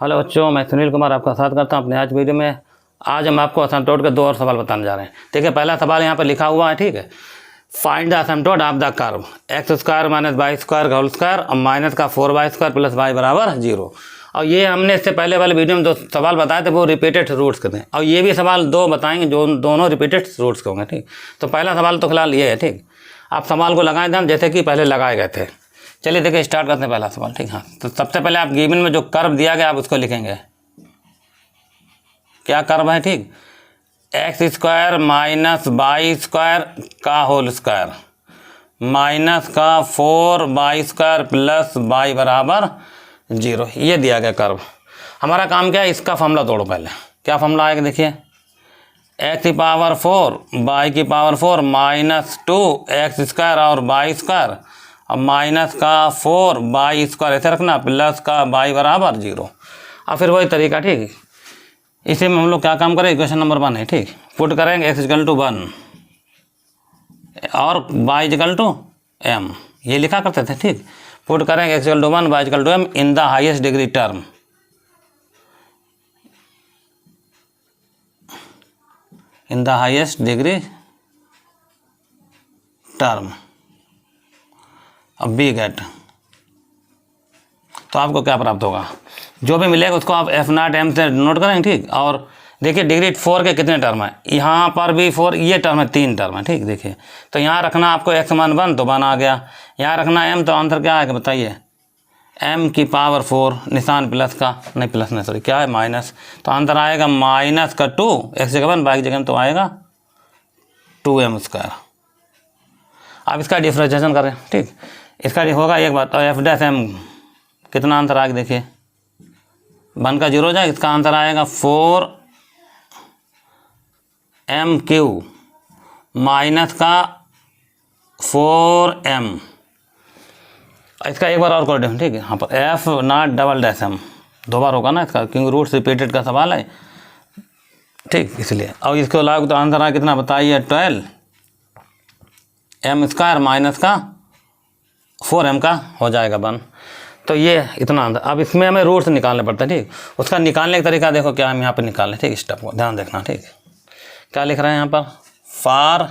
Hello बच्चों, मैं सुनील कुमार आपका स्वागत करता हूं अपने आज वीडियो में। आज हम आपको असिम्प्टोट के 2 और सवाल बताने जा रहे हैं। देखिए, पहला सवाल यहाँ पर लिखा हुआ है, ठीक है। Find the asymptote of the curve x square minus y square whole square और माइनस का 4y स्क्वायर प्लस y बराबर 0। और ये हमने इससे पहले वाले वीडियो में 2 सवाल बताए थे, वो रिपीटेड रूट्स के थे। और ये भी सवाल 2 बताएंगे जो दोनों रिपीटेड रूट्स के होंगे, ठीक। तो पहला सवाल तो फिलहाल ये है, ठीक। आप सवाल को लगाए ध्यान जैसे कि पहले लगाए गए थे। चलिए देखिए, स्टार्ट करते हैं पहला सवाल, ठीक। हाँ, तो सबसे पहले आप गिवन में जो कर्व दिया गया आप उसको लिखेंगे। क्या कर्व है, ठीक। X square minus y square का होल स्क्वायर माइनस का 4y स्क्वायर प्लस y बराबर 0, ये दिया गया कर्व। हमारा काम क्या है, इसका फॉर्मूला तोड़ो पहले। क्या फॉर्मूला आएगा, देखिए। x की पावर 4 y की पावर 4 माइनस 2x स्क्वायर और y स्क्वायर और माइनस का 4y स्क्वायर ऐसे रखना प्लस का y बराबर 0। और फिर वही तरीका, ठीक। इसी में हम लोग क्या काम करें, इक्वेशन नंबर 1 है, ठीक। पुट करेंगे x इक्वल टू 1 और y इक्वल टू m, ये लिखा करते थे, ठीक। पुट करेंगे x equal to 1 y equal to m in the highest degree term. In the highest degree term अब बी गेट। तो आपको क्या प्राप्त होगा, जो भी मिलेगा उसको आप F0 m से नोट करेंगे, ठीक। और देखिए डिग्री 4 के कितने टर्म है, यहाँ पर भी 4, ये टर्म है 3 टर्म है, ठीक। देखिए, तो यहाँ रखना आपको x मान 1 तो 1 आ गया, यहाँ रखना m तो आंसर क्या आएगा बताइए, m की पावर 4 निशान प्लस का, नहीं प्लस नहीं सॉरी क्या है माइनस, तो आंसर आएगा माइनस का 2, x जगह 1 y जगह तो आएगा 2m स्क्वायर। आप इसका डिफ्रेंशिएशन करें, ठीक। इसका होगा एक बात, और f' कितना आंसर आएगा, देखिए 1 का 0 हो जाए, इसका आंसर आएगा 4m³ माइनस का 4m। इसका एक बार और कर दें, ठीक है। यहाँ पर F0 2 बार होगा ना इसका, क्योंकि रूट्स रिपीटेड का सवाल है, ठीक, इसलिए। और इसको लाओ तो आंसर आएगा कितना बताइए, 12m स्क्वायर माइनस का 4m का हो जाएगा 1। तो ये इतना आंसर। अब इसमें हमें रूट्स निकालने पड़ता है, ठीक। उसका निकालने का तरीका देखो क्या हम यहाँ पर निकालें, ठीक। स्टेप को ध्यान देखना, ठीक। क्या लिख रहे हैं यहाँ पर, फॉर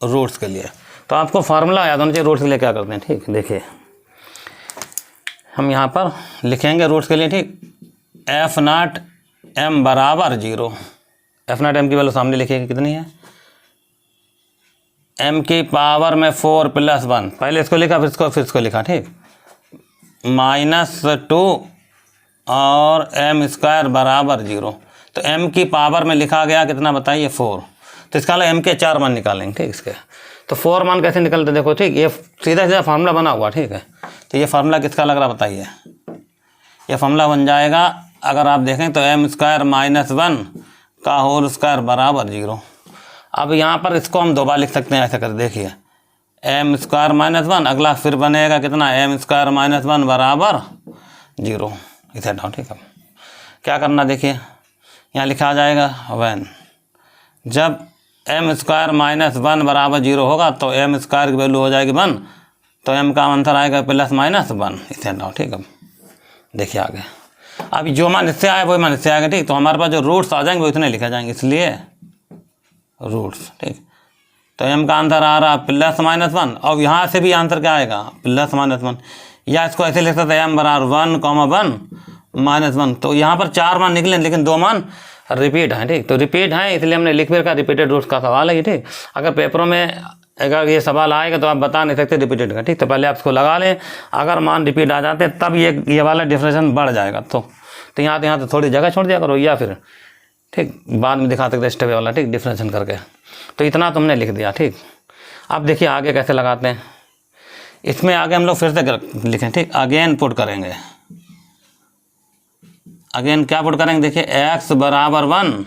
रूट्स के लिए। तो आपको फार्मूला याद होना चाहिए रूट्स के लिए क्या करते हैं, ठीक। देखिए हम यहाँ पर लिखेंगे रूट्स के लिए, ठीक। F0 m बराबर 0। F0 m की वैल्यू सामने लिखिएगा कितनी है, m की पावर में 4 प्लस 1, पहले इसको लिखा फिर इसको लिखा, ठीक। माइनस 2 और m स्क्वायर बराबर 0। तो m की पावर में लिखा गया कितना बताइए 4, तो इसका m के 4 मान निकालेंगे, ठीक। इसके तो 4 मान कैसे निकलते देखो, ठीक। ये सीधा सीधा फार्मूला बना हुआ, ठीक है। तो ये फार्मूला किसका लग रहा बताइए, ये फार्मूला बन जाएगा अगर आप देखें तो m स्क्वायर माइनस 1 का होल स्क्वायर बराबर 0। अब यहाँ पर इसको हम 2 बार लिख सकते हैं, ऐसा कर देखिए, m स्क्वायर माइनस 1, अगला फिर बनेगा कितना m स्क्वायर माइनस 1 बराबर 0, इसे हटाओ, ठीक है। क्या करना देखिए, यहाँ लिखा आ जाएगा वैन जब m स्क्वायर माइनस 1 बराबर 0 होगा तो m स्क्वायर की वैल्यू हो जाएगी 1, तो m का आंसर आएगा प्लस माइनस 1, इसे हटाओ, ठीक है। देखिए आगे, अब जो मान इससे आए वही मान इससे आएगा, ठीक। तो हमारे पास जो रूट्स आ जाएंगे वो इतने लिखे जाएंगे, इसलिए रूट्स, ठीक। तो m का आंसर आ रहा प्लस माइनस 1, और यहाँ से भी आंसर क्या आएगा प्लस माइनस 1, या इसको ऐसे लिख सकते हैं m बराबर 1, माइनस 1। तो यहाँ पर 4 मान निकले लेकिन 2 मान रिपीट हैं, ठीक। तो रिपीट हैं इसलिए हमने लिख फिर का रिपीटेड रूट्स का सवाल है, ठीक। अगर पेपरों में अगर ये सवाल आएगा तो आप बता नहीं सकते रिपीटेड का, ठीक। तो पहले आप इसको लगा लें, अगर मान रिपीट आ जाते हैं तब ये वाला डिफरेंशिएशन बढ़ जाएगा। तो यहाँ तो थोड़ी जगह छोड़ दिया करो, या फिर ठीक बाद में दिखा सकते स्टेप वाला, ठीक, डिफरेंशिएशन करके। तो इतना तुमने लिख दिया, ठीक। अब देखिए आगे कैसे लगाते हैं, इसमें आगे हम लोग फिर से लिखें, ठीक। अगेन पुट करेंगे, अगेन क्या पुट करेंगे देखिए, x बराबर 1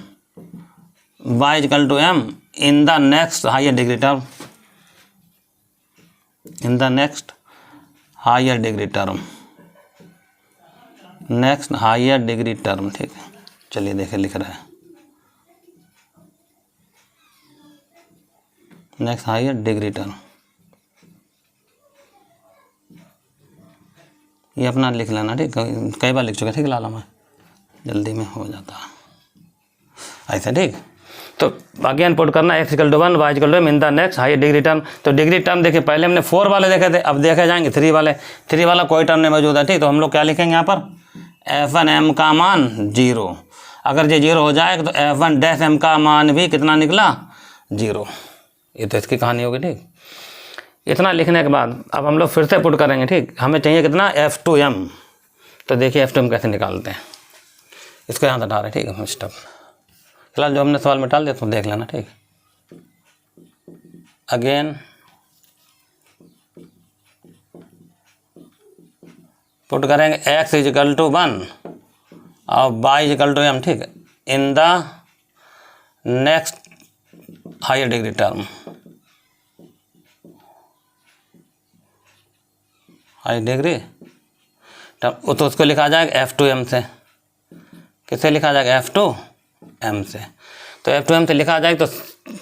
y equal to m in the next higher degree term, in the next higher degree term, next higher degree term, ठीक है। चलिए देखिए लिख रहे हैं नेक्स्ट हायर डिग्री टर्म, ये अपना लिख लेना, ठीक, कई बार लिख चुका, ठीक, लाला मैं जल्दी में हो जाता ऐसा, ठीक। तो अगेन पुट करना x = 1 y = m in the next high degree term. तो डिग्री टर्म देखिए पहले हमने 4 वाले देखे थे, अब देखे जाएंगे 3 वाले। 3 वाला कोई टर्म नहीं मौजूद है, ठीक। तो हम लोग क्या लिखेंगे यहाँ पर, f1 m का मान 0। अगर ये 0 हो जाएगा तो f1 डैश m का मान भी कितना निकला, 0। ये तो इसकी कहानी होगी, ठीक। इतना लिखने के बाद अब हम लोग फिर से पुट करेंगे, ठीक। हमें चाहिए कितना, f2m। तो देखिए f2m कैसे निकालते हैं, इसको यहाँ से हटा रहे, ठीक है, स्टॉप। फिलहाल जो हमने सवाल में डाल दिया तो देख लेना, ठीक। अगेन पुट करेंगे x = 1 और y = m, ठीक, in the next higher degree term. High degree term तो उसको लिखा जाएगा f2m से। किससे लिखा जाएगा, f2m से। तो f2m से लिखा जाएगा तो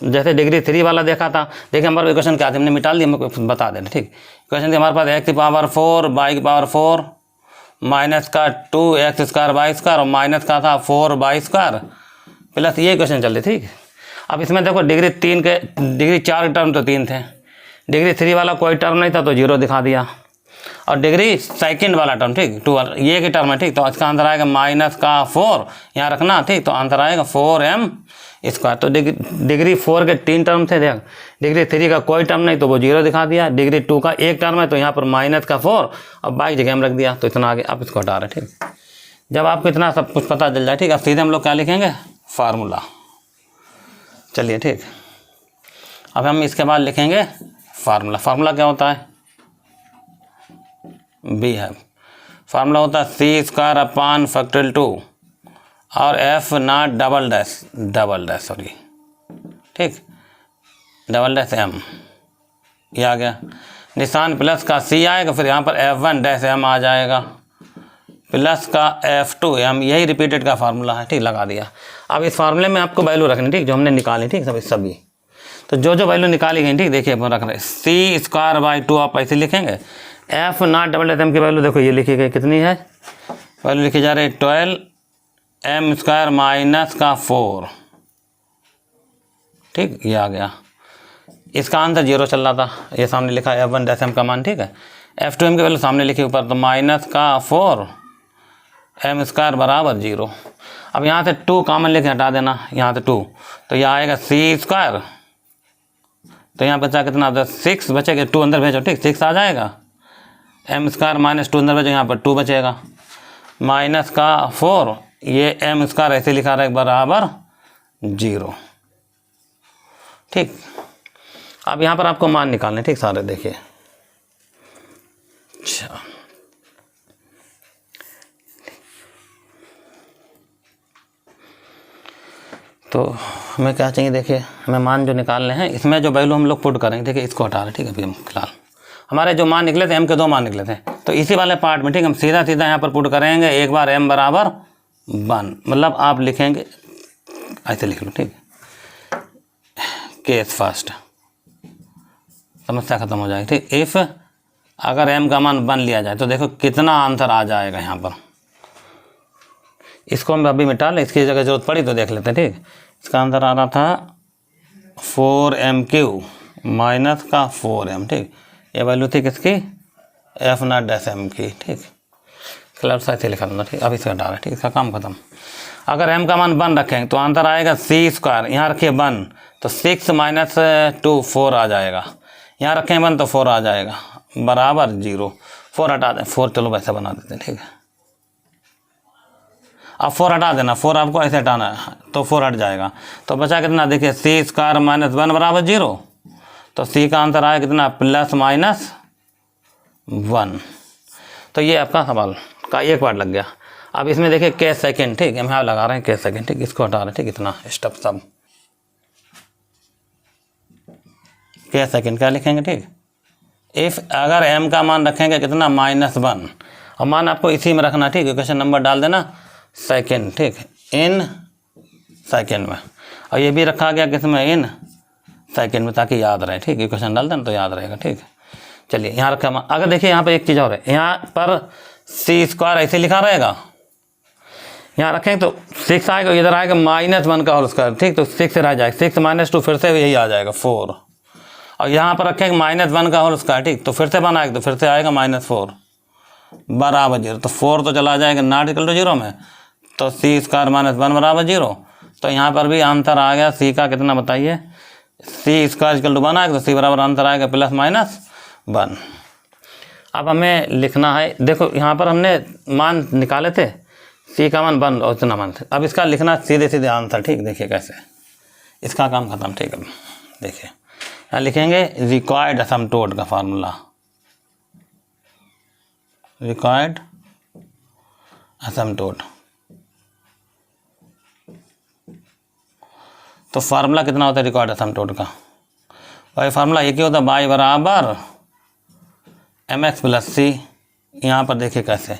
जैसे डिग्री 3 वाला देखा था, देखिए हमारे क्वेश्चन क्या थे, हमने निकाल दिया, हमको बता देना, ठीक। क्वेश्चन थी हमारे पास x⁴ y⁴ माइनस का 2x² y² और माइनस का था 4y² प्लस, ये क्वेश्चन चल रहे, ठीक। अब इसमें देखो डिग्री 4 टर्म तो 3 थे, डिग्री 3 वाला कोई टर्म नहीं था तो 0 दिखा दिया, और डिग्री सेकंड वाला टर्म, ठीक, 2 वाला ये की टर्म है, ठीक। तो इसका आंसर आएगा -4 यहाँ रखना, ठीक। तो आंसर आएगा 4m²। तो डिग्री 4 के 3 टर्म थे, देख डिग्री 3 का कोई टर्म नहीं तो वो 0 दिखा दिया, डिग्री 2 का 1 टर्म है तो यहाँ पर -4 और बाकी जगह हम रख दिया, तो इतना आगे आप इसको हटा रहे, ठीक। जब आपको इतना सब कुछ पता चल जाए, ठीक, अब सीधे हम लोग क्या लिखेंगे, फार्मूला। चलिए, ठीक। अब हम इसके बाद लिखेंगे फार्मूला। फार्मूला क्या होता है, बी है। फार्मूला होता है c² और f0 सॉरी, ठीक, m, ये आ गया। निशान प्लस का c आएगा, फिर यहाँ पर f1 आ जाएगा, प्लस का f2m, यही रिपीटेड का फार्मूला है, ठीक, लगा दिया। अब इस फार्मूले में आपको वैल्यू रखनी, ठीक, जो हमने निकाली, ठीक, सभी। तो जो वैल्यू निकाली गई, ठीक, देखिए अपन रख रहे c² आप ऐसे लिखेंगे। f0 की वैल्यू देखो ये लिखी गई, कितनी है वैल्यू लिखी जा रही है, 12m² माइनस का 4, ठीक, ये आ गया। इसका आंसर 0 चल रहा था, ये सामने लिखा है f1 का मान, ठीक है। f2m की वैल्यू सामने लिखी ऊपर, तो -4m² बराबर 0। अब यहाँ से 2 कॉमन लेके हटा देना, यहाँ से 2, तो यह आएगा c², तो यहाँ बचा कितना, 6 बचेगा, 2 अंदर भेजो, ठीक, 6 आ जाएगा, m² -2 अंदर भेजो, यहाँ पर 2 बचेगा, माइनस का 4, ये m² ऐसे लिखा रहा है बराबर 0, ठीक। अब यहाँ पर आपको मान निकालने, ठीक, सारे देखिए। अच्छा, तो हमें क्या चाहिए, देखिए हमें मान जो निकालने हैं, इसमें जो वैल्यू हम लोग पुट करेंगे, देखिए इसको हटा रहे, ठीक है। अभी हम फिलहाल हमारे जो मान निकले थे, m के 2 मान निकले थे, तो इसी वाले पार्ट में, ठीक, हम सीधा यहाँ पर पुट करेंगे। एक बार m बराबर 1, मतलब आप लिखेंगे ऐसे लिख लो, ठीक, केस फर्स्ट, समस्या खत्म हो जाएगी, ठीक। इफ़ अगर m का मान 1 लिया जाए तो देखो कितना आंसर आ जाएगा यहाँ पर। इसको हम अभी मिटा लें, इसकी जगह जरूरत पड़ी तो देख लेते हैं, ठीक। इसका आंसर आ रहा था 4m³ माइनस का 4m, ठीक। ये वैल्यू थी किसकी, f0 की, ठीक। क्लब साइड से लिखा था, ठीक। अब इसे हटा रहे, ठीक, इसका काम खत्म। अगर m का मान 1 रखेंगे तो आंसर आएगा c², यहाँ रखिए 1 तो 6 - 2 4 आ जाएगा, यहाँ रखें 1 तो 4 आ जाएगा, बराबर 0। 4 हटा दें, 4 चलो वैसे बना देते हैं, ठीक है। अब 4 हटा देना, 4 आपको ऐसे हटाना है तो 4 हट जाएगा, तो बचा कितना, देखिए c² -1 बराबर 0, तो c का आंसर आया कितना, +(-1). तो ये आपका सवाल का एक पार्ट लग गया। अब इसमें देखिए केस सेकंड, ठीक, हम यहाँ लगा रहे हैं केस सेकंड, ठीक, इसको हटा रहे हैं, ठीक, इतना स्टेप सब। केस सेकंड क्या लिखेंगे, ठीक, इफ़ अगर m का मान रखेंगे कितना, -1, और मान आपको इसी में रखना, ठीक, क्वेश्चन नंबर डाल देना सेकंड, ठीक, इन सेकंड में, और ये भी रखा गया किसमें, इन सेकंड में, ताकि याद रहे, ठीक। ये क्वेश्चन डाल देना तो याद रहेगा, ठीक। चलिए यहाँ रखा, अगर देखिए यहाँ पर एक चीज़ और है, यहाँ पर सी स्क्वायर ऐसे लिखा रहेगा, यहाँ रखेंगे तो 6 आएगा, इधर आएगा -1 का होल स्क्वायर, ठीक, तो 6 रह जाएगा, 6 - 2 फिर से यही आ जाएगा 4, और यहाँ पर रखेंगे -1 का होल स्क्वायर, ठीक, तो फिर से बनाएगा तो फिर से आएगा -4 बराबर 0, तो 4 तो चला जाएगा नॉट इक्वल टू 0 में, तो सी स्क्वायर -1 बराबर 0, तो यहाँ पर भी आंसर आ गया सी का कितना बताइए, सी स्क्वायर इक्वल टू 1 आएगा, तो सी बराबर आंसर आएगा +-1। अब हमें लिखना है, देखो यहाँ पर हमने मान निकाले थे, सी का मान 1 और इतना मान थे, अब इसका लिखना सीधे सीधे आंसर, ठीक, देखिए कैसे, इसका काम खत्म, ठीक है, देखिए यहाँ लिखेंगे रिक्वायर्ड असमटोड का फार्मूला, रिक्वायर्ड असमटोड, तो फार्मूला कितना होता है रिक्वायर्ड असमटोड का, वही फार्मूला एक ही होता है, y बराबर mx + c, यहाँ पर देखिए कैसे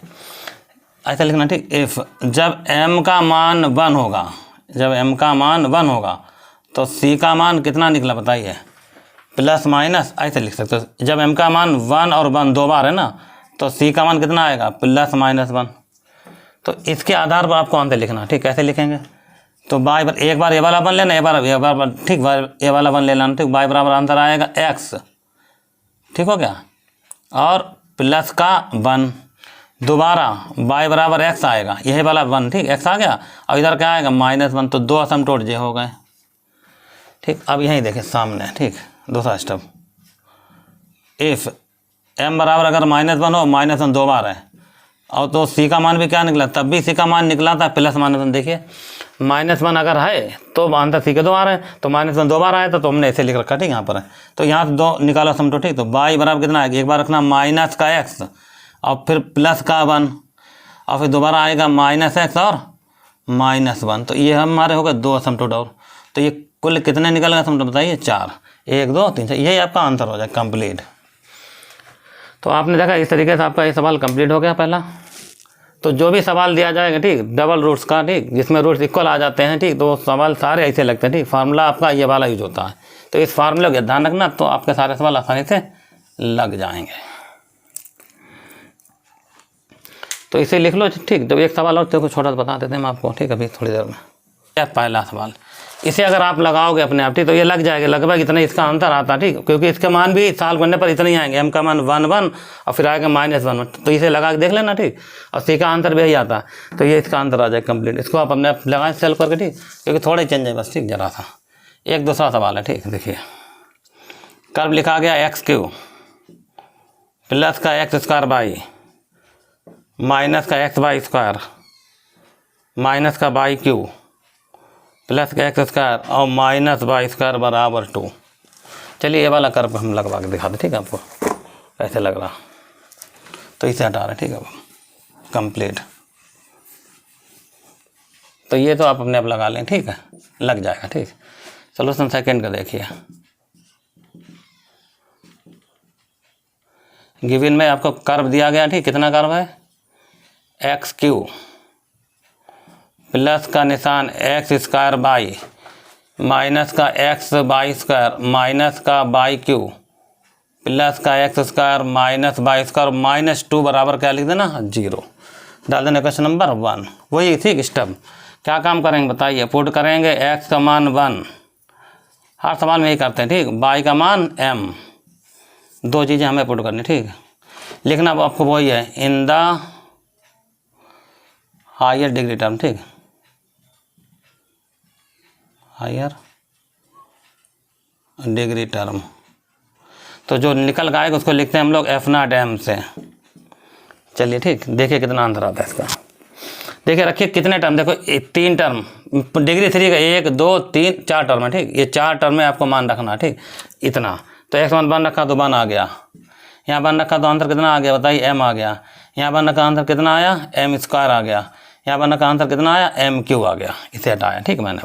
ऐसा लिखना, ठीक, इफ जब m का मान 1 होगा, जब m का मान 1 होगा तो c का मान कितना निकला बताइए, ± ऐसे लिख सकते हो, जब m का मान 1 और 1 दो बार है ना, तो c का मान कितना आएगा ±1, तो इसके आधार पर आपको आंसर लिखना, ठीक, कैसे लिखेंगे, तो y पर एक बार ये वाला 1 लेना, एक बार ठीक, ये वाला 1 ले लेना, ठीक, y बराबर आंसर आएगा x, ठीक हो गया, और प्लस का 1 दोबारा y बराबर x आएगा, यही वाला 1, ठीक, x आ गया, और इधर क्या आएगा -1, तो 2 असमटोड जे हो गए, ठीक। अब यहीं देखें सामने, ठीक, दूसरा स्टेप, इफ़ m बराबर अगर -1 हो, -1 दो बार है, और तो c का मान भी क्या निकला, तब भी c का मान निकला था +-1, देखिए -1 अगर है तो आंसर c के 2 बार है, तो -1 दो बार आया था, तो हमने ऐसे लिख रखा, ठीक, यहाँ पर है, तो यहाँ से 2 निकाला असमटोड, ठीक, तो y बराबर कितना आएगा, एक बार रखना माइनस का x और फिर प्लस का 1 और फिर दोबारा आएगा -x और -1, तो ये हमारे हो गए 2 असमटोड, और तो ये कुल कितने निकल गए असमटोड बताइए, 4, 1 2 3 4, यही आपका आंसर हो जाए कंप्लीट। तो आपने देखा इस तरीके से आपका ये सवाल कंप्लीट हो गया पहला। तो जो भी सवाल दिया जाएगा, ठीक, डबल रूट्स का, ठीक, जिसमें रूट्स इक्वल आ जाते हैं, ठीक, तो सवाल सारे ऐसे लगते हैं, ठीक, फार्मूला आपका ये वाला यूज होता है, तो इस फार्मूले का ध्यान रखना, तो आपके सारे सवाल आसानी से लग जाएंगे। तो इसे लिख लो, ठीक, तो एक सवाल और देखो छोटा सा बता देते हैं हम आपको, ठीक, अभी थोड़ी देर में। क्या पहला सवाल, इसे अगर आप लगाओगे अपने आप, ठीक, तो ये लग जाएगा, लगभग इतना इसका आंसर आता, ठीक, क्योंकि इसके मान भी सॉल्व करने पर इतने ही आएंगे, m का मान 1 और फिर आएगा -1, तो इसे लगा के देख लेना, ठीक, और c का आंसर भी यही आता है, तो ये इसका आंसर आ जाए कंप्लीट। इसको आप अपने आप लगाएं सॉल्व करके, ठीक, क्योंकि थोड़े चेंज है बस, ठीक, जरा सा। एक दूसरा सवाल है, ठीक, देखिए कर्व लिखा गया x³ प्लस का x² बाई माइनस का x/² माइनस का y³ प्लस का x² और -y² बराबर 2। चलिए ये वाला कर्व हम लगवा के दिखा दें, ठीक है, आपको कैसे लग रहा, तो इसे हटा रहे, ठीक है, कंप्लीट। तो ये तो आप अपने आप लगा लें, ठीक है, लग जाएगा, ठीक। सोल्यूशन सेकंड का देखिए, गिवन में आपको कर्व दिया गया, ठीक, कितना कर्व है, x³ प्लस का निशान x² बाई माइनस का x/² माइनस का y³ प्लस का x² माइनस y² -2 बराबर क्या लिख देना, 0 डाल देना, क्वेश्चन नंबर 1। वही ठीक स्टेप, क्या काम करेंगे बताइए, पुट करेंगे x का मान 1, हर सवाल में यही करते हैं, ठीक, y का मान m, 2 चीज़ें हमें पुट करनी, ठीक, लिखना आपको वही है, in the higher degree term, ठीक, हायर डिग्री टर्म, तो जो निकल का आएगा उसको लिखते हैं हम लोग f0 m से। चलिए ठीक, देखिए कितना आंसर आता है इसका, देखिए रखिए कितने टर्म, देखो 3 टर्म, डिग्री 3 का 1 2 3 4 टर्म है, ठीक, ये 4 टर्म में आपको मान रखना, ठीक, इतना, तो x1 बन रखा तो 1 आ गया, यहाँ बन रखा तो आंसर कितना आ गया बताइए, m आ गया, यहाँ बन रखा आंसर कितना आया, m² आ गया, यहाँ बन रखा आंसर कितना आया, m³ आ गया, इसे हटाया, ठीक, मैंने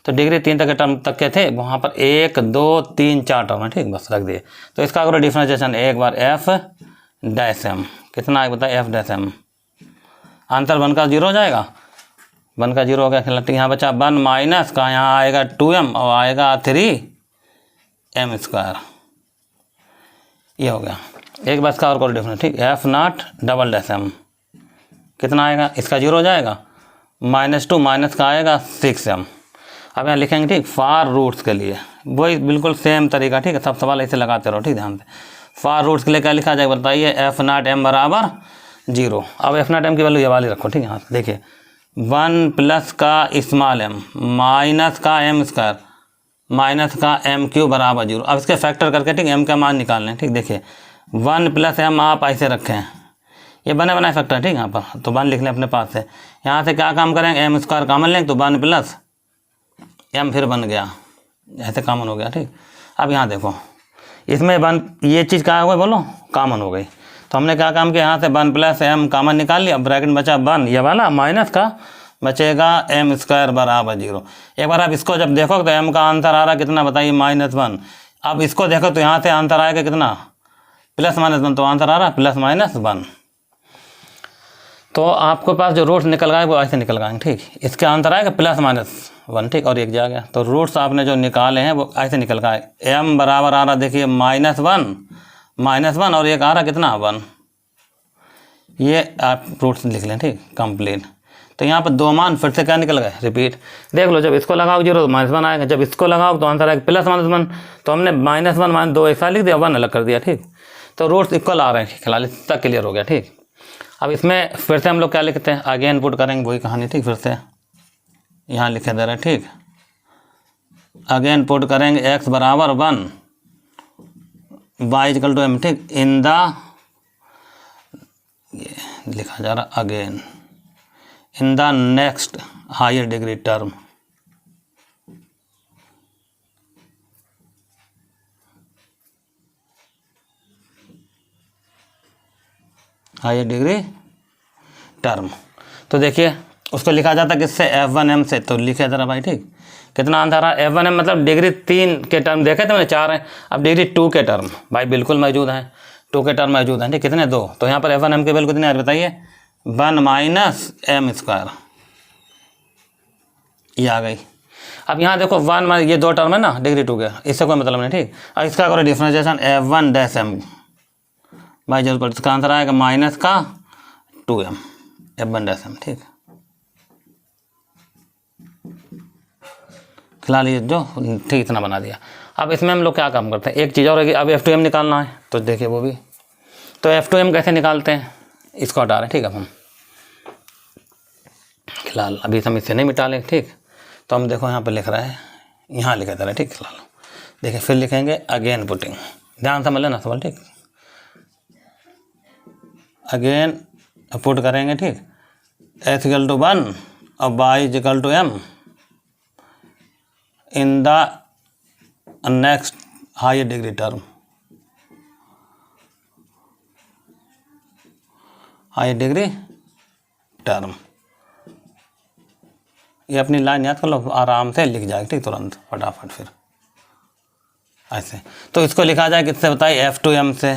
तो डिग्री 3 तक के टर्म तक के थे, वहाँ पर 1 2 3 4 टर्म है, ठीक, बस रख दिए। तो इसका अगर डिफरेंशिएशन एक बार f' कितना आएगा बताइए, f', आंसर 1 का 0 हो जाएगा, 1 का 0 हो गया, ठीक, यहाँ बचा 1 माइनस का, यहाँ आएगा 2m और आएगा 3m², ये हो गया। एक बस का और कोई डिफरेंस, ठीक, f0 डबल डैश m, कितना आएगा, इसका 0 हो जाएगा, -2 माइनस का आएगा 6m। अब यहाँ लिखेंगे ठीक, फार रूट्स के लिए वही बिल्कुल सेम तरीका, ठीक है, सब सवाल ऐसे लगाते रहो, ठीक, ध्यान से। फार रूट्स के लिए क्या लिखा जाएगा बताइए, f0m बराबर 0। अब f0m की वैल्यू ये वाली रखो, ठीक है, यहाँ देखिए 1 प्लस का स्मॉल m माइनस का m स्क्वायर माइनस का m³ बराबर 0। अब इसके फैक्टर करके ठीक m का मान निकाल लें, ठीक, देखिए 1 प्लस m आप ऐसे रखें, ये बने बनाए फैक्टर, ठीक, यहाँ पर तो 1 लिख लें अपने पास से। यहाँ से क्या काम करेंगे, m² कॉमन लेंगे तो 1 प्लस m फिर बन गया, ऐसे कॉमन हो गया, ठीक। अब यहाँ देखो इसमें 1 ये चीज़ क्या हो गई बोलो, कॉमन हो गई, तो हमने क्या काम किया, यहाँ से 1 प्लस m कॉमन निकाल लिया, ब्रैकेट में बचा 1 ये वाला माइनस का बचेगा m² बराबर 0। एक बार आप इसको जब देखो तो m का आंसर आ रहा कितना बताइए, -1। अब इसको देखो तो यहाँ से आंसर आएगा कितना, +-1, तो आंसर आ रहा +-1। तो आपके पास जो रूट्स निकल गए वो ऐसे निकल गए, ठीक, इसके आंसर आएगा +-1, ठीक, और एक जा गया। तो रूट्स आपने जो निकाले हैं वो ऐसे निकल गए, m बराबर आ रहा देखिए -1 और एक आ रहा कितना 1, ये आप रूट्स लिख लें, ठीक, कंप्लीट। तो यहाँ पर 2 मान फिर से क्या निकल गए, रिपीट। देख लो जब इसको लगाओ 0 तो -1 आएगा, जब इसको लगाओ तो आंसर आएगा +-1। तो हमने -1 -2 एक साथ लिख दिया, 1 अलग कर दिया, ठीक। तो रूट्स इक्वल आ रहे हैं, फिलहाल तक क्लियर हो गया, ठीक। अब इसमें फिर से हम लोग क्या लिखते हैं, आगे इनपुट करेंगे वही कहानी, ठीक, फिर से यहाँ लिखे दे रहे हैं, ठीक। आगे इनपुट करेंगे x बराबर 1 y = m, ठीक, इन द, ये लिखा जा रहा again, in the next higher degree term, higher degree term. तो देखिए उसको लिखा जाता है किससे, f1m से, तो लिखे जरा भाई, ठीक। कितना आंसर रहा, f1m मतलब डिग्री 3 के टर्म देखे थे मैंने, 4 हैं, अब डिग्री 2 के टर्म भाई बिल्कुल मौजूद हैं, 2 के टर्म मौजूद हैं, ठीक, कितने 2। तो यहाँ पर f1m की वैल्यू कितनी आ रही बताइए, 1 - m², ये आ गई। अब यहाँ देखो 1 ये 2 टर्म है ना डिग्री 2 के, इससे कोई मतलब नहीं, ठीक। और इसका करो डिफरेंशिएशन f1' भाई जरूर पड़े, इसका आंसर आएगा -2m f1', ठीक। फिलहाल ये जो ठीक इतना बना दिया। अब इसमें हम लोग क्या काम करते हैं, एक चीज़ और है कि अब f2m निकालना है, तो देखिए वो भी, तो f2m कैसे निकालते हैं, इसको हटा रहे हैं, ठीक। अब हम फिलहाल अभी हम इससे नहीं मिटा लें, ठीक। तो हम देखो यहाँ पर लिख रहा है, यहाँ लिखा जा रहा है, ठीक। फिलहाल देखिए फिर लिखेंगे अगेन पुटिंग, ध्यान समझ लेना सवाल, ठीक। अगेन पुट करेंगे, ठीक, x = 1 और y = m in the next higher degree term, higher degree term. ये अपनी लाइन याद कर लो, आराम से लिख जाएगा, ठीक, तुरंत फटाफट फिर ऐसे। तो इसको लिखा जाए किससे बताइए, f2m से।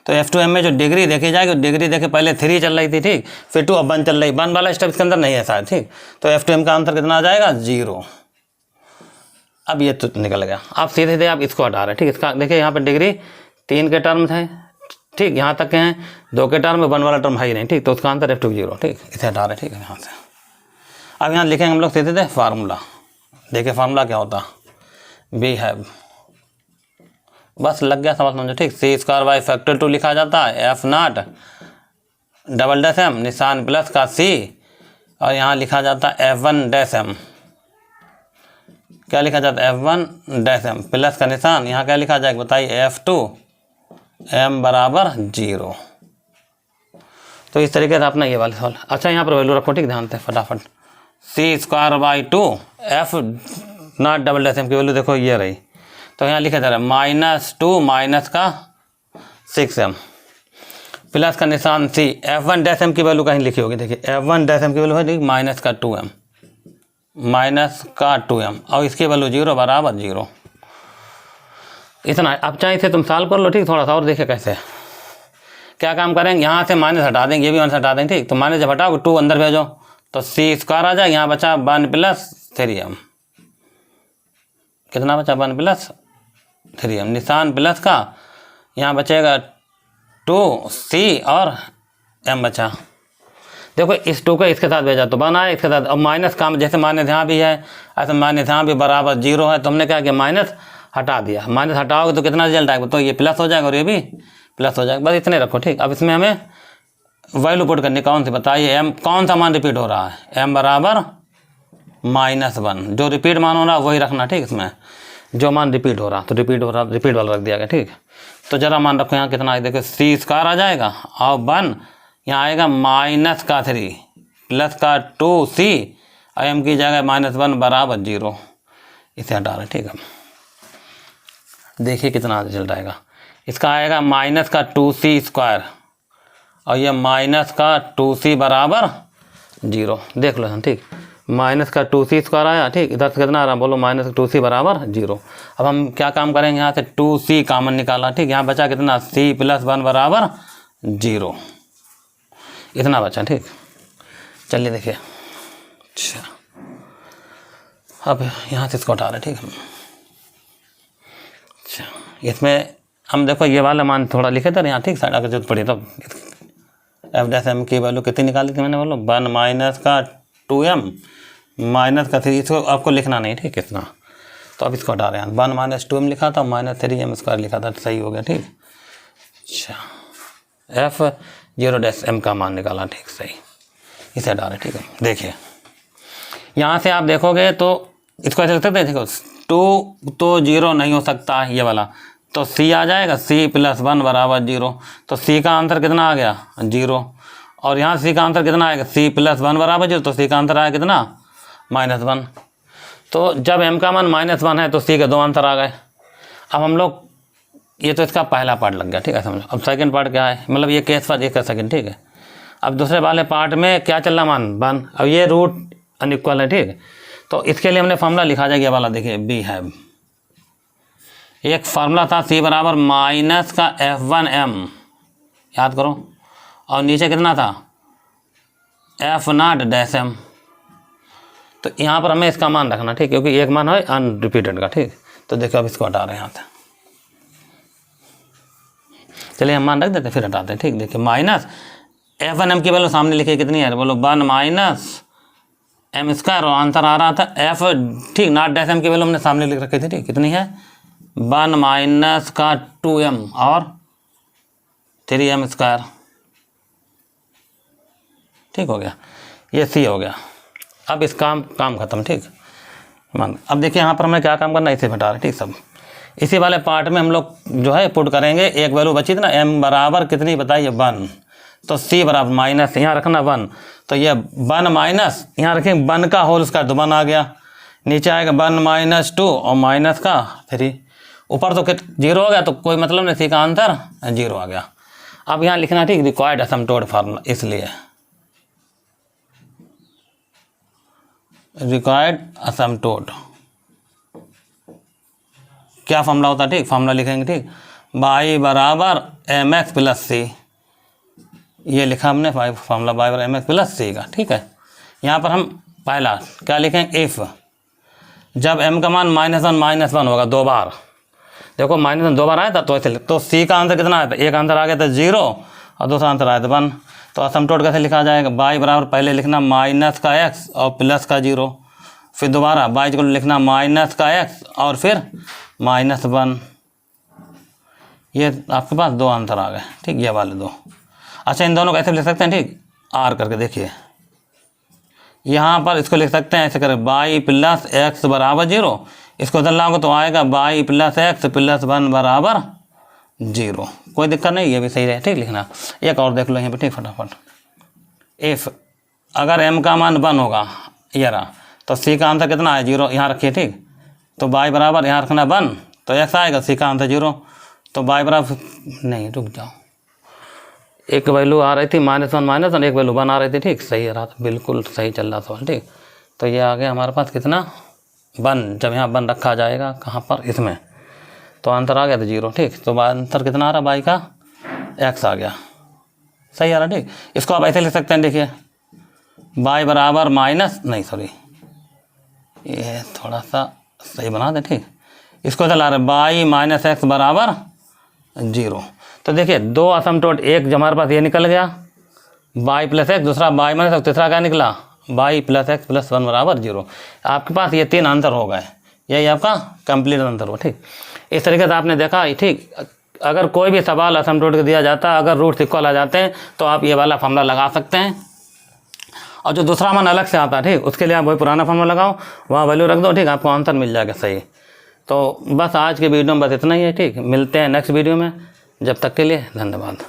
तो f2m में जो डिग्री देखी जाएगी, डिग्री देखे पहले 3 चल रही थी, ठीक, फिर 2 अब 1 चल रही, 1 वाला स्टेप इसके अंदर नहीं है शायद, ठीक। तो f2m का आंसर कितना आ जाएगा, 0। अब ये तो निकल गया, आप सीधे सीधे आप इसको हटा रहे हैं, ठीक। इसका देखिए यहाँ पर डिग्री 3 के टर्म्स हैं, ठीक, यहाँ तक के हैं, 2 के टर्म में 1 वाला टर्म है ही नहीं, ठीक। तो उसका आंसर f2 0, ठीक, इसे हटा रहे हैं, ठीक है, यहाँ से। अब यहाँ लिखेंगे हम लोग सीधे सीधे फार्मूला, देखिए फार्मूला क्या होता, वी हैव, बस लग गया समझ समझो, ठीक। c² फैक्टर 2 लिखा जाता है, f0 डबल-m निशान प्लस का c, और यहाँ लिखा जाता है f1'm, क्या लिखा जाता है, f1'm प्लस का निशान, यहाँ क्या लिखा जाएगा बताइए, f2m बराबर 0। तो इस तरीके से अपना ये वाला सवाल। अच्छा यहाँ पर वैल्यू रखो, ठीक, ध्यान से फटाफट, c² f0 डबल-m की वैल्यू देखो ये रही, तो यहाँ लिखा जा रहा है -2 माइनस का 6m प्लस का निशान c, f1'm की वैल्यू कहीं लिखी होगी, देखिए f1'm की वैल्यू है माइनस का 2m और इसकी वैल्यू 0 बराबर 0। इतना अब चाहे इसे तुम सॉल्व कर लो, ठीक, थोड़ा सा और देखिए कैसे क्या काम करेंगे, यहाँ से माइनस हटा देंगे, ये भी माइनस हटा देंगे, ठीक। तो माइनस जब हटाओगे 2 अंदर भेजो तो c² आ जाए, यहाँ बचा 1 + 3m, कितना बचा 1 + 3m निशान प्लस का, यहाँ बचेगा 2c और m बचा। देखो इस 2 को इसके साथ भेजा तो 1 आया इसके साथ। अब माइनस का जैसे माइनस यहाँ भी है ऐसे माइनस यहाँ भी बराबर 0 है, तो हमने क्या किया माइनस हटा दिया। माइनस हटाओगे तो कितना रिजल्ट आएगा, तो ये प्लस हो जाएगा और ये भी प्लस हो जाएगा। बस इतने रखो ठीक। अब इसमें हमें वैल्यू पुट करनी कौन सी बताइए, एम कौन सा मान रिपीट हो रहा है, एम बराबर -1। जो रिपीट मान हो रहा है वही रखना ठीक। इसमें जो मान रिपीट हो रहा तो रिपीट वाला रख दिया गया ठीक। तो जरा मान रखो यहाँ कितना है, देखो c² आ जाएगा और 1 यहाँ आएगा -3 प्लस का 2c और m की जगह -1 बराबर 0। इसे हटा रहे ठीक है। देखिए कितना रिजल्ट आएगा, इसका आएगा -2c² और ये -2c बराबर 0। देख लो ठीक, -2c² आया ठीक। इधर से कितना आ रहा बोलो -2c बराबर 0। अब हम क्या काम करेंगे, यहाँ से 2c कॉमन निकाला ठीक। यहाँ बचा कितना c + 1 बराबर 0, इतना बचा ठीक। चलिए देखिए, अच्छा अब यहाँ से इसको हटा रहे ठीक है। अच्छा इसमें हम देखो ये वाला मान थोड़ा लिखे थे यहाँ ठीक, साइड अगर जरूरत पड़ी तो f' की वैल्यू कितनी निकाली थी मैंने बोलो 1 - 2m -3। इसको आपको लिखना नहीं ठीक इतना, तो अब इसको हटा रहे हैं। 1 - 2m लिखा था, -3m² लिखा था, सही हो गया ठीक। अच्छा f0' का मान निकाला ठीक सही, इसे हटा रहे ठीक है। देखिए यहाँ से आप देखोगे तो इसको ऐसे लिख सकते हैं, देखो 2 तो 0 नहीं हो सकता ये वाला, तो c आ जाएगा c + 1 बराबर 0। तो c का आंसर कितना आ गया 0, और यहाँ c का आंसर कितना आएगा c + 1 बराबर 0, तो c का आंसर आया कितना -1। तो जब m का मान -1 है तो c के 2 आंसर आ गए। अब हम लोग ये तो इसका पहला पार्ट लग गया ठीक है, समझो। अब सेकंड पार्ट क्या है, मतलब ये केस पर 1 सेकंड ठीक है। अब दूसरे वाले पार्ट में क्या चल रहा मान 1, अब ये रूट अनइक्वल है ठीक। तो इसके लिए हमने फॉर्मूला लिखा जाएगा ये वाला, देखिए बी है एक फार्मूला था c बराबर -f1m, याद करो, और नीचे कितना था f0'm। तो यहाँ पर हमें इसका मान रखना ठीक, क्योंकि एक मान है अनरिपीटेड का ठीक। तो देखो अब इसको हटा रहे हैं यहाँ से, चलिए हम मान रख देते फिर हटाते हैं ठीक। देखिए -f1m की वैल्यू सामने लिखी कितनी है बोलो 1 - m² और आंसर आ रहा था f ठीक। .m की वैल्यू हमने सामने लिख रखी थी ठीक, कितनी है 1 - 2m और 3m², ठीक हो गया, ये c हो गया। अब इसका काम खत्म ठीक। अब देखिए यहाँ पर हमें क्या काम करना है, इसे हटा रहे ठीक सब। इसी वाले पार्ट में हम लोग जो है पुट करेंगे, एक वैल्यू बची थी ना m बराबर कितनी बताइए 1, तो c बराबर माइनस यहाँ रखना 1, तो ये 1 माइनस यहाँ रखेंगे 1 का होल स्क्वायर, तो 1 आ गया, नीचे आएगा 1 - 2 और माइनस का 3, ऊपर तो 0 हो गया, तो कोई मतलब नहीं, सी का आंसर 0 आ गया। अब यहाँ लिखना ठीक रिक्वायर्ड असिम्प्टोट फार्मूला, इसलिए रिक्वायर्ड असिम्प्टोट क्या फार्मूला होता है ठीक, फार्मूला लिखेंगे ठीक, y बराबर mx + c, ये लिखा हमने फार्मूला y बराबर mx + c का ठीक है। यहाँ पर हम पहला क्या लिखेंगे, इफ़ जब m का मान -1 होगा 2 बार, देखो -1 2 बार आया था, तो ऐसे तो c का आंसर कितना आया था, एक आंसर आ गया था 0 और दूसरा आंसर आया था 1। तो असिम्प्टोट कैसे लिखा जाएगा, y बराबर पहले लिखना माइनस का x और प्लस का 0, फिर दोबारा y को लिखना माइनस का x और फिर -1। ये आपके पास 2 आंसर आ गए ठीक, ये वाले 2। अच्छा इन दोनों को ऐसे लिख सकते हैं ठीक, r करके देखिए, यहाँ पर इसको लिख सकते हैं ऐसे करें y + x बराबर 0, इसको इधर लाओगे तो आएगा y + x + 1 बराबर 0। कोई दिक्कत नहीं, ये भी सही है ठीक लिखना। एक और देख लो यहाँ पे ठीक फटाफट, इफ़ अगर m का मान 1 होगा ये रहा, तो c का आंसर कितना है 0, यहाँ रखिए ठीक। तो y बराबर यहाँ रखना 1, तो x आएगा, c का आंसर 0, तो y बराबर नहीं, रुक जाओ, एक वैल्यू आ रही थी -1 एक वैल्यू 1 आ रही थी ठीक, सही है रहा था, बिल्कुल सही चल रहा सवाल ठीक। तो ये आ गया हमारे पास कितना 1, जब यहाँ 1 रखा जाएगा कहाँ पर इसमें, तो आंसर आ गया था 0 ठीक। तो आंसर कितना आ रहा y का x आ गया, सही आ रहा ठीक। इसको आप ऐसे लिख सकते हैं, देखिए y बराबर ये थोड़ा सा सही बना दें ठीक, इसको चला रहे y - x बराबर 0। तो देखिए 2 असिम्प्टोट, एक जो हमारे पास ये निकल गया वाई प्लस एक्स, दूसरा वाई माइनस एक्स, तीसरा क्या निकला वाई प्लस एक्स प्लस 1 बराबर 0। आपके पास ये 3 आंसर हो गए, यही आपका कंप्लीट आंसर हो। ठीक, इस तरीके से आपने देखा। ठीक, अगर कोई भी सवाल असिम्प्टोट का दिया जाता है, अगर रूट्स इक्वल आ जाते हैं तो आप ये वाला फॉर्मूला लगा सकते हैं, और जो दूसरा मान अलग से आता है ठीक, उसके लिए आप वही पुराना फॉर्मूला लगाओ, वहाँ वैल्यू रख दो, ठीक, आपको आंसर मिल जाएगा सही। तो बस आज के वीडियो में बस इतना ही है। ठीक, मिलते हैं नेक्स्ट वीडियो में, जब तक के लिए धन्यवाद।